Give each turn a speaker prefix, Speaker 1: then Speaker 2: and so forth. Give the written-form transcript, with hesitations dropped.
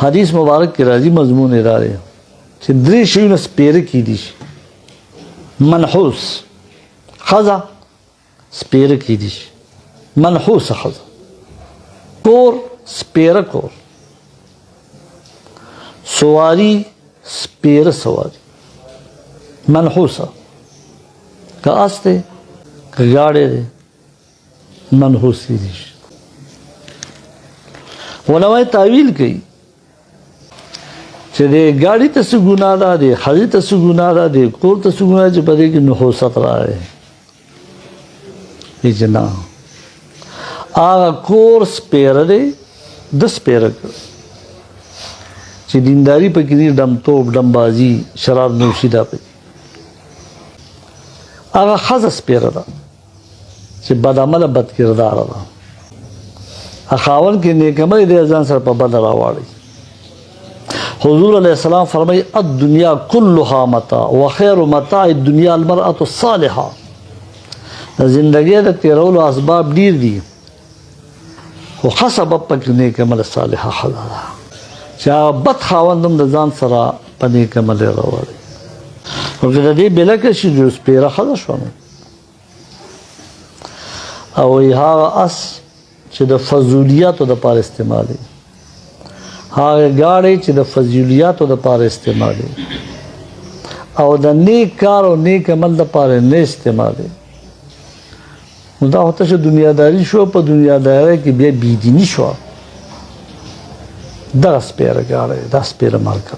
Speaker 1: حدیث مبارک کې راځي مضمون یې دا دی چې درې شیونه سپېره کیدی شي. منحوس ښځه سپېره کیدی شي، منحوسه ښځه، کور سپېره کور، سواری سپېره سواری، منحوسه که اس دی که ګاډی دی منحوس کیدی شي. علماء تعویل کوي چې د ګاډي ته څه ګناه ده، د ښځې ته څه ګناه ده، د کور ته څه ګناه ده چې په دې کې نحوست راغی. چې نه هغه کور سپېره دی، د سپېره کړ چې دینداري پکې دي، ډمتوب ډمبازي شراب نوشي دا پکې. هغه ښځه سپېره ده چې بد عمله بد کرداره ده. خاوند کې نیک عمل دی ځان سره په بد راواړي. حضور علیہ السلام فرمائی الدنیا کلها متاع وخیر متاع الدنیا المرأة الصالحة. زندگی د تیرولو اسباب ډیر دي خو ښه سبب پکې نیک عمل صالحه ښځه ده چې بد خاوند هم د ځان سره په نیک عمل راوړي. خو که د دې بېلکه شي جو سپېره ښځه شوه نو او هغه اس چې د فضولیاتو دپاره استعمالوي، هغه ګاډی چې د فضولیاتو دپاره استعمالوي او د نیک کار او نیک عمل دپاره نه استعمالوي، نو دا ورته چې دنیاداري شو. په دنیادارۍ کې بیا بېدیني شوه. دغه سپېره ګاډی دا سپېره مارکه